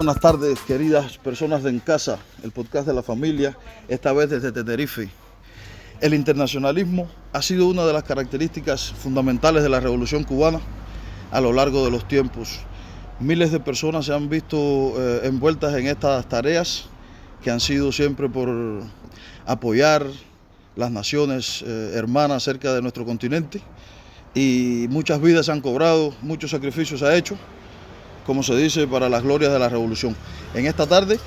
Buenas tardes, queridas personas de En Casa, el podcast de la familia, esta vez desde Tenerife. El internacionalismo ha sido una de las características fundamentales de la Revolución Cubana a lo largo de los tiempos. Miles de personas se han visto envueltas en estas tareas que han sido siempre por apoyar las naciones hermanas cerca de nuestro continente, y muchas vidas se han cobrado, muchos sacrificios se ha hecho, como se dice, para las glorias de la revolución. En esta tarde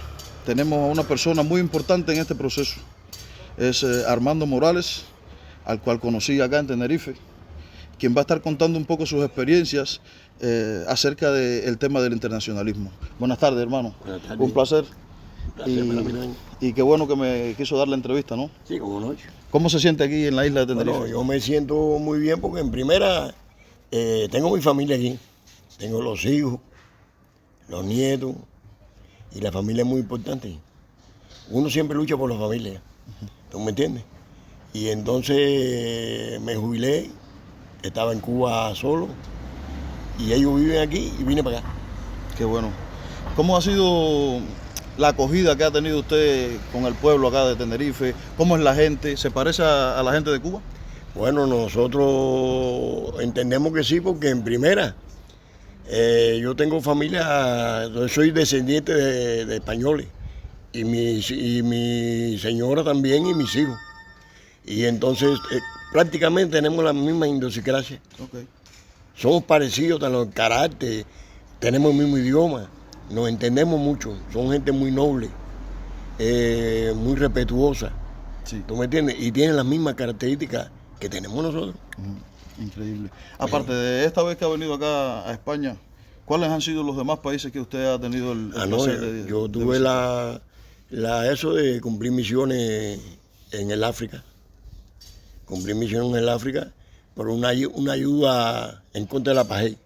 tenemos a una persona muy importante en este proceso. Es Armando Morales, al cual conocí acá en Tenerife, quien va a estar contando un poco sus experiencias acerca del tema del internacionalismo. Buenas tardes, hermano. Buenas tardes. Un placer. Gracias, y qué bueno que me quiso dar la entrevista, ¿no? Sí, como no. ¿Cómo se siente aquí en la isla de Tenerife? Bueno, yo me siento muy bien porque en primera tengo mi familia aquí. Tengo los hijos, los nietos, y la familia es muy importante. Uno siempre lucha por la familia, ¿tú me entiendes? Y entonces me jubilé, estaba en Cuba solo, y ellos viven aquí y vine para acá. Qué bueno. ¿Cómo ha sido la acogida que ha tenido usted con el pueblo acá de Tenerife? ¿Cómo es la gente? ¿Se parece a la gente de Cuba? Bueno, nosotros entendemos que sí, porque en primera, yo tengo familia, yo soy descendiente de españoles, y mi señora también y mis hijos. Y entonces prácticamente tenemos la misma idiosincrasia. Okay. Somos parecidos en el carácter, tenemos el mismo idioma, nos entendemos mucho, son gente muy noble, muy respetuosa. Sí. ¿Tú me entiendes? Y tienen las mismas características que tenemos nosotros. Increíble. Aparte de esta vez que ha venido acá a España, ¿cuáles han sido los demás países que usted ha tenido el placer de yo tuve eso de cumplir misiones en el África. Cumplir misiones en el África por una ayuda en contra de la apartheid.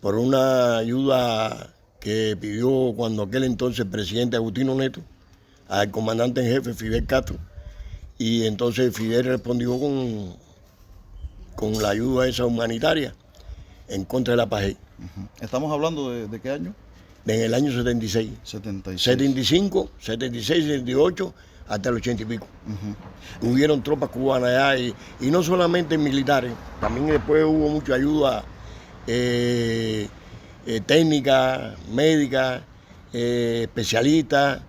Por una ayuda que pidió cuando aquel entonces presidente Agustino Neto al comandante en jefe Fidel Castro. Y entonces Fidel respondió con la ayuda esa humanitaria en contra de la apartheid. ¿Estamos hablando de qué año? En el año 76. 76. 75, 76, 78, hasta el 80 y pico. Hubieron tropas cubanas allá, y no solamente militares, también después hubo mucha ayuda técnica, médica, especialistas,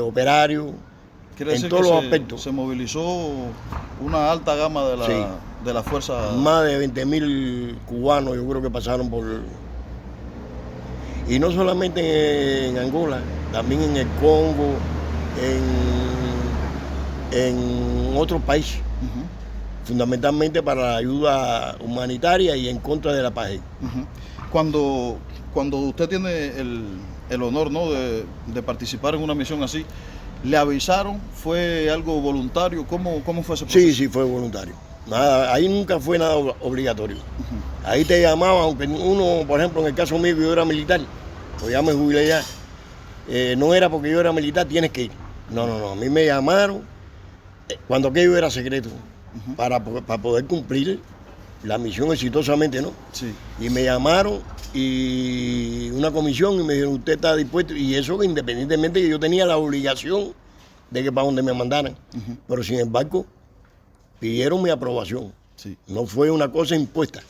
operarios. En todos los aspectos. Se movilizó una alta gama de la fuerza. Más de 20.000 cubanos yo creo que pasaron por... Y no solamente en Angola, también en el Congo, en otros países. Fundamentalmente para la ayuda humanitaria y en contra de la apartheid. Cuando usted tiene el honor, ¿no?, de participar en una misión así, ¿le avisaron? ¿Fue algo voluntario? ¿Cómo fue ese proceso? Sí, fue voluntario. Nada, ahí nunca fue nada obligatorio. Ahí te llamaban, aunque uno, por ejemplo, en el caso mío, yo era militar, pues ya me jubilé ya. No era porque yo era militar, tienes que ir. No, a mí me llamaron cuando aquello era secreto, para poder cumplir la misión exitosamente, ¿no? Sí. Y me llamaron y una comisión y me dijeron, usted está dispuesto, y eso independientemente que yo tenía la obligación de que para donde me mandaran, pero sin embargo pidieron mi aprobación. Sí. No fue una cosa impuesta.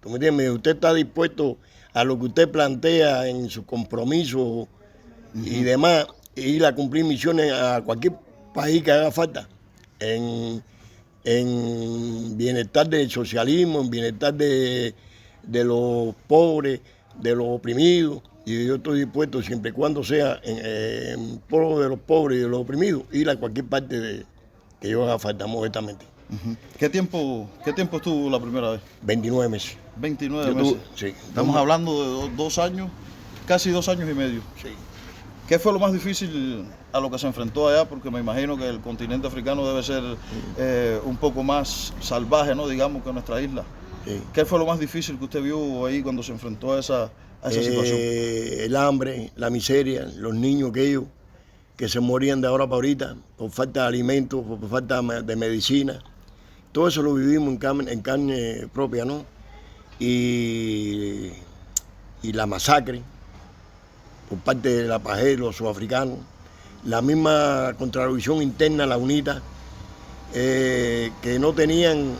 ¿Tú me entiendes? Usted está dispuesto a lo que usted plantea en su compromiso y demás, ir a cumplir misiones a cualquier país que haga falta, en bienestar del socialismo, en bienestar de los pobres, de los oprimidos, y yo estoy dispuesto, siempre y cuando sea en pro de los pobres y de los oprimidos, ir a cualquier parte que yo haga falta, modestamente. ¿Qué tiempo estuvo la primera vez? 29 meses. 29 meses. Sí. Estamos hablando de 2 años, casi 2 años y medio. Sí. ¿Qué fue lo más difícil a lo que se enfrentó allá? Porque me imagino que el continente africano debe ser un poco más salvaje, ¿no?, digamos, que nuestra isla. Sí. ¿Qué fue lo más difícil que usted vio ahí cuando se enfrentó a a esa situación? El hambre, la miseria, los niños aquellos que se morían de ahora para ahorita por falta de alimentos, por falta de medicina. Todo eso lo vivimos en carne propia, ¿no? Y la masacre por parte de la PAJE, los sudafricanos, la misma contrarrevolución interna, la UNITA, que no tenían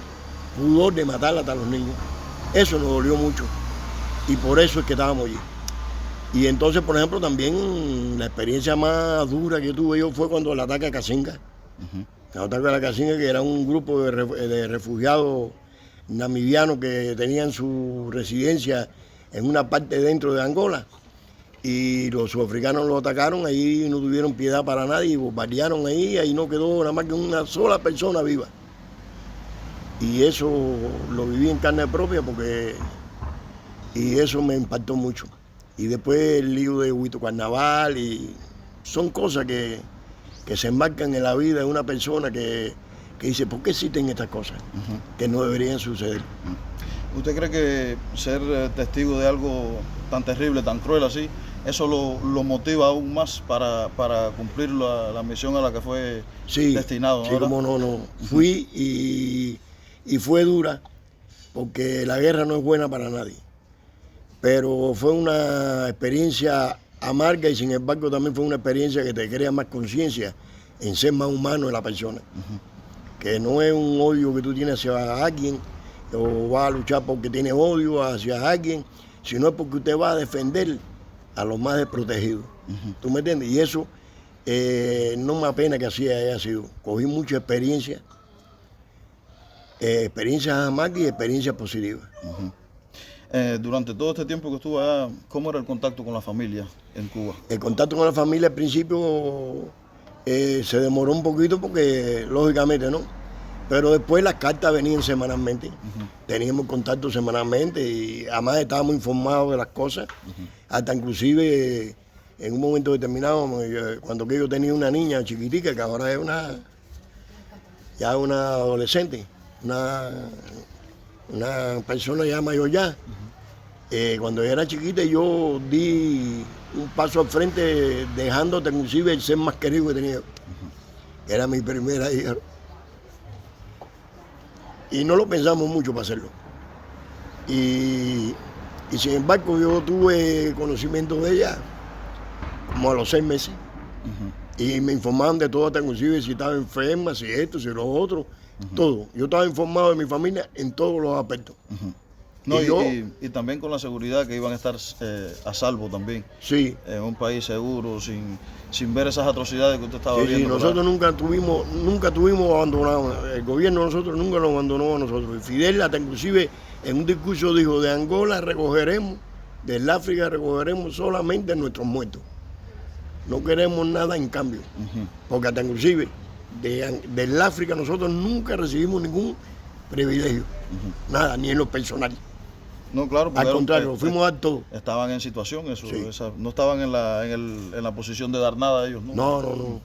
pudor de matar hasta los niños. Eso nos dolió mucho y por eso es que estábamos allí. Y entonces, por ejemplo, también la experiencia más dura que tuve yo fue cuando el ataque a Casinga. El ataque a la Casinga, que era un grupo de refugiados namibianos que tenían su residencia en una parte dentro de Angola. Y los sudafricanos lo atacaron, ahí no tuvieron piedad para nadie, y bombardearon ahí no quedó nada más que una sola persona viva. Y eso lo viví en carne propia y eso me impactó mucho. Y después el lío de Huito Carnaval, y son cosas que se enmarcan en la vida de una persona que dice, ¿por qué existen estas cosas? Que no deberían suceder. ¿Usted cree que ser testigo de algo tan terrible, tan cruel así, eso lo motiva aún más para cumplir la misión a la que fue destinado? Sí, como no. Fui y fue dura, porque la guerra no es buena para nadie. Pero fue una experiencia amarga y sin embargo también fue una experiencia que te crea más conciencia en ser más humano en la persona. Que no es un odio que tú tienes hacia alguien o vas a luchar porque tienes odio hacia alguien, sino es porque usted va a defender a los más desprotegidos. ¿Tú me entiendes? Y eso no me apena que así haya sido. Cogí mucha experiencia, experiencias amargas y experiencias positivas. Durante todo este tiempo que estuvo allá, ¿cómo era el contacto con la familia en Cuba? El contacto con la familia al principio se demoró un poquito porque, lógicamente, ¿no? Pero después las cartas venían semanalmente. Teníamos contacto semanalmente y además estábamos informados de las cosas. Hasta inclusive en un momento determinado, cuando yo tenía una niña chiquitica, que ahora es una adolescente, una persona ya mayor ya. Cuando yo era chiquita yo di un paso al frente dejándote inclusive el ser más querido que tenía. Era mi primera hija. Y no lo pensamos mucho para hacerlo. Y sin embargo yo tuve conocimiento de ella como a los 6 meses. Y me informaban de todo, hasta inclusive si estaba enferma, si esto, si lo otro, todo. Yo estaba informado de mi familia en todos los aspectos. No, y también con la seguridad que iban a estar a salvo también. Sí. En un país seguro, sin ver esas atrocidades que usted estaba viendo. Sí, nosotros nunca tuvimos abandonado. El gobierno de nosotros nunca nos abandonó a nosotros. Y Fidel hasta inclusive en un discurso dijo, de Angola recogeremos, del África recogeremos solamente nuestros muertos. No queremos nada en cambio. Porque hasta inclusive del África nosotros nunca recibimos ningún privilegio. Nada, ni en lo personal. No, claro, al contrario, fuimos a dar todo. Estaban en situación, no estaban en la posición de dar nada a ellos, ¿no? No.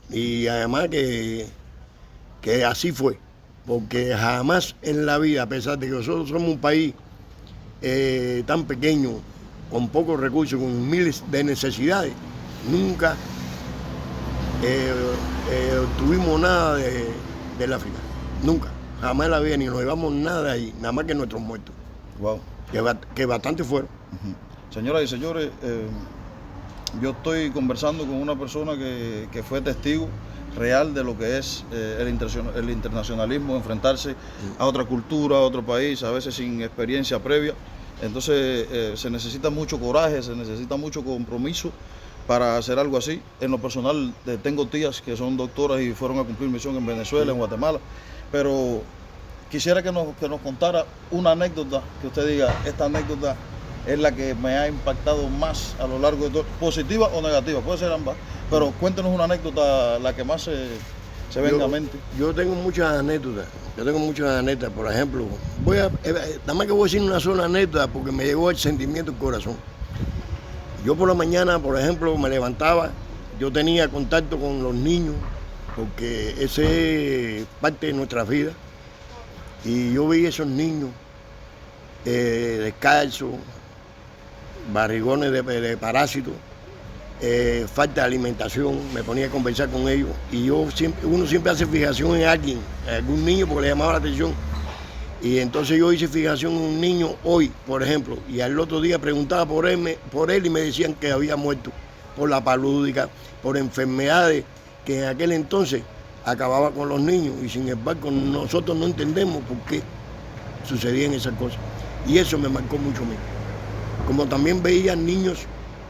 Y además que así fue, porque jamás en la vida, a pesar de que nosotros somos un país tan pequeño, con pocos recursos, con miles de necesidades, nunca tuvimos nada del África, nunca. Jamás en la vida ni nos llevamos nada ahí, nada más que nuestros muertos. Wow. Que bastante fueron. Señoras y señores, yo estoy conversando con una persona que fue testigo real de lo que es el internacionalismo, enfrentarse a otra cultura, a otro país, a veces sin experiencia previa. Entonces se necesita mucho coraje, se necesita mucho compromiso para hacer algo así. En lo personal tengo tías que son doctoras y fueron a cumplir misión en Venezuela, en Guatemala, pero quisiera que nos contara una anécdota, que usted diga, esta anécdota es la que me ha impactado más a lo largo de todo, positiva o negativa, puede ser ambas, pero cuéntenos una anécdota, la que más se venga a mente. Yo tengo muchas anécdotas, por ejemplo, nada más que voy a decir una sola anécdota porque me llegó el sentimiento del corazón. Yo por la mañana, por ejemplo, me levantaba, yo tenía contacto con los niños, porque ese es parte de nuestra vida. Y yo vi esos niños descalzos, barrigones de parásitos, falta de alimentación, me ponía a conversar con ellos y uno siempre hace fijación en alguien, en algún niño porque le llamaba la atención. Y entonces yo hice fijación en un niño hoy, por ejemplo, y al otro día preguntaba por él y me decían que había muerto por la palúdica, por enfermedades que en aquel entonces acababa con los niños y sin embargo nosotros no entendemos por qué sucedían esas cosas. Y eso me marcó mucho a mí. Como también veía niños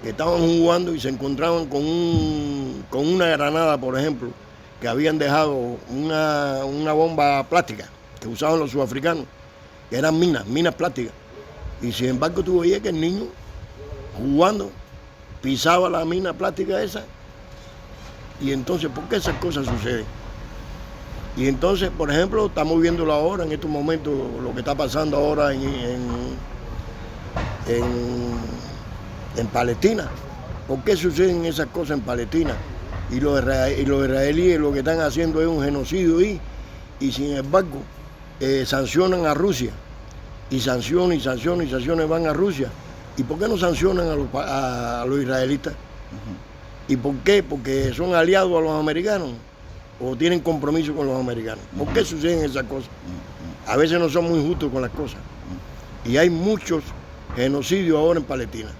que estaban jugando y se encontraban con una granada, por ejemplo, que habían dejado una bomba plástica que usaban los sudafricanos, que eran minas plásticas. Y sin embargo tú veías que el niño jugando pisaba la mina plástica esa. Y entonces, ¿por qué esas cosas suceden? Y entonces, por ejemplo, estamos viéndolo ahora, en estos momentos, lo que está pasando ahora en Palestina. ¿Por qué suceden esas cosas en Palestina? Y los israelíes lo que están haciendo es un genocidio ahí, y sin embargo, sancionan a Rusia, y sanciones van a Rusia. ¿Y por qué no sancionan a los israelitas? ¿Y por qué? Porque son aliados a los americanos o tienen compromiso con los americanos. ¿Por qué suceden esas cosas? A veces no son muy justos con las cosas. Y hay muchos genocidios ahora en Palestina.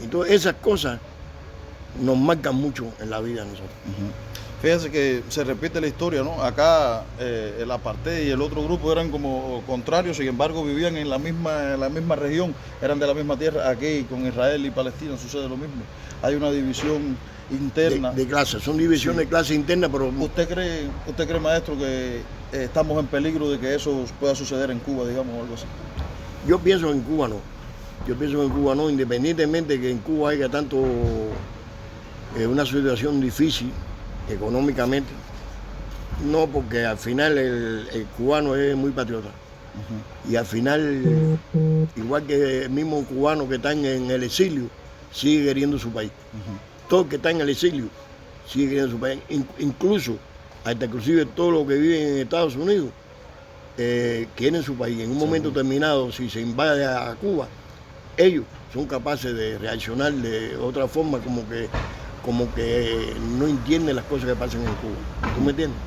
Entonces esas cosas nos marcan mucho en la vida de nosotros. Fíjense que se repite la historia, ¿no? Acá el apartheid y el otro grupo eran como contrarios, sin embargo vivían en la misma región, eran de la misma tierra. Aquí con Israel y Palestina sucede lo mismo. Hay una división interna. De clases, son divisiones de clase interna, pero... ¿Usted cree, maestro, que estamos en peligro de que eso pueda suceder en Cuba, digamos, o algo así? Yo pienso en Cuba no. Yo pienso en Cuba no, independientemente de que en Cuba haya tanto una situación difícil económicamente, no, porque al final el cubano es muy patriota. Y al final, igual que el mismo cubano que está en el exilio, sigue queriendo su país. Todo el que está en el exilio sigue queriendo su país. Incluso, hasta inclusive todos los que viven en Estados Unidos quieren su país. En un momento determinado, si se invade a Cuba, ellos son capaces de reaccionar de otra forma, como que no entienden las cosas que pasan en Cuba. ¿Tú me entiendes?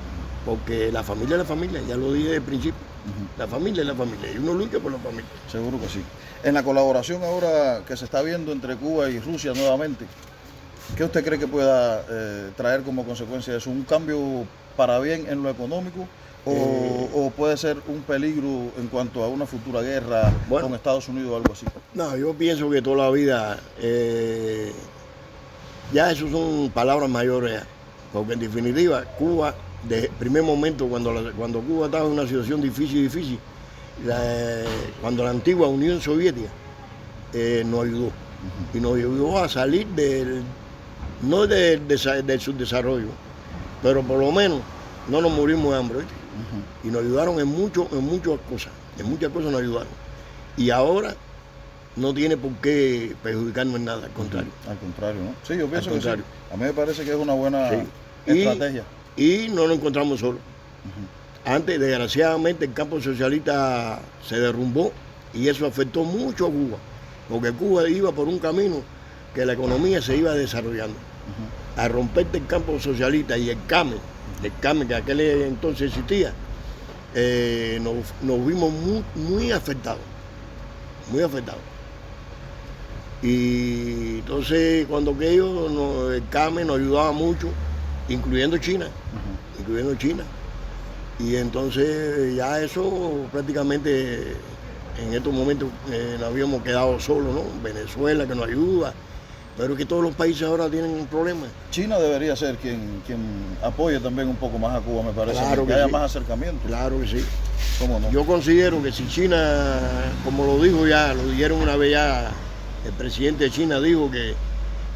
Porque la familia es la familia, ya lo dije desde el principio. La familia es la familia y uno lucha por la familia. Seguro que sí. En la colaboración ahora que se está viendo entre Cuba y Rusia nuevamente, ¿qué usted cree que pueda traer como consecuencia de eso? ¿Un cambio para bien en lo económico o puede ser un peligro en cuanto a una futura guerra con Estados Unidos o algo así? No, yo pienso que toda la vida ya eso son palabras mayores, porque en definitiva Cuba, desde el primer momento cuando Cuba estaba en una situación difícil, cuando la antigua Unión Soviética nos ayudó, y nos ayudó a salir no del subdesarrollo, pero por lo menos no nos morimos de hambre, ¿viste? Y nos ayudaron en muchas cosas nos ayudaron. Y ahora no tiene por qué perjudicarnos en nada, al contrario. Al contrario, ¿no? Sí, yo pienso que sí. A mí me parece que es una buena estrategia. Y no nos encontramos solos. Antes, desgraciadamente, el campo socialista se derrumbó y eso afectó mucho a Cuba, porque Cuba iba por un camino que la economía se iba desarrollando. Al romperte el campo socialista y el CAME que aquel entonces existía, nos vimos muy afectados. Y entonces cuando el CAME nos ayudaba mucho, incluyendo China. Y entonces ya eso prácticamente en estos momentos nos habíamos quedado solos, ¿no? Venezuela que nos ayuda, pero es que todos los países ahora tienen problemas. China debería ser quien apoye también un poco más a Cuba, me parece, claro que haya más acercamiento. Claro que sí. ¿Cómo no? Yo considero que si China, como lo dijeron una vez ya, el presidente de China dijo que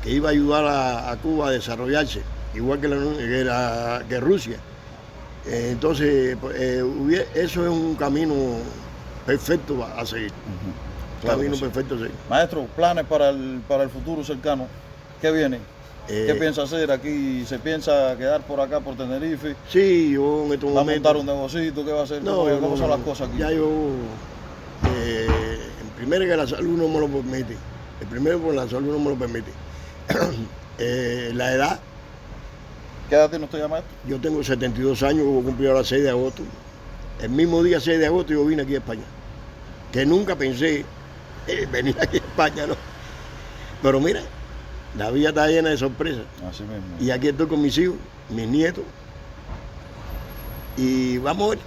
iba a ayudar a Cuba a desarrollarse, igual que Rusia. Entonces, eso es un camino perfecto a seguir. Claro, perfecto a seguir. Maestro, planes para el futuro cercano, ¿qué viene? ¿Qué piensa hacer aquí? ¿Se piensa quedar por acá, por Tenerife? Sí, yo en estos momentos... ¿Va a montar un negocito? ¿Qué va a hacer? ¿Cómo son las cosas aquí? Ya yo, en primera que la salud no me lo permite, El primero por la salud no me lo permite. La edad, ¿Qué edad tiene usted ya, maestro? yo tengo 72 años, voy a cumplir ahora 6 de agosto. El mismo día 6 de agosto yo vine aquí a España. Que nunca pensé venir aquí a España, ¿no? Pero mira, la vida está llena de sorpresas. Así mismo. Y aquí estoy con mis hijos, mis nietos. Y vamos a ver,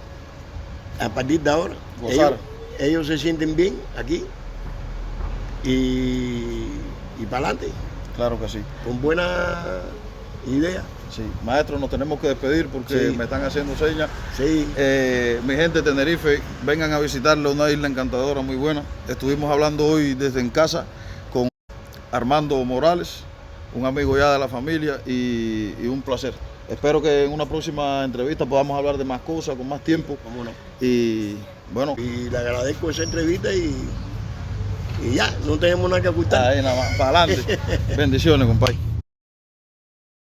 a partir de ahora, Gozar. ellos se sienten bien aquí. Y para adelante, Claro que sí. con buena idea. Sí. Maestro, nos tenemos que despedir porque Sí. me están haciendo señas. Sí, Mi gente de Tenerife, vengan a visitarle, una isla encantadora, muy buena. Estuvimos hablando hoy desde en casa con Armando Morales, un amigo ya de la familia y un placer. Espero que en una próxima entrevista podamos hablar de más cosas, con más tiempo. cómo no. Y bueno, Y le agradezco esa entrevista y ya, no tenemos nada que ocultar. ahí nada más, para adelante. Bendiciones, compadre.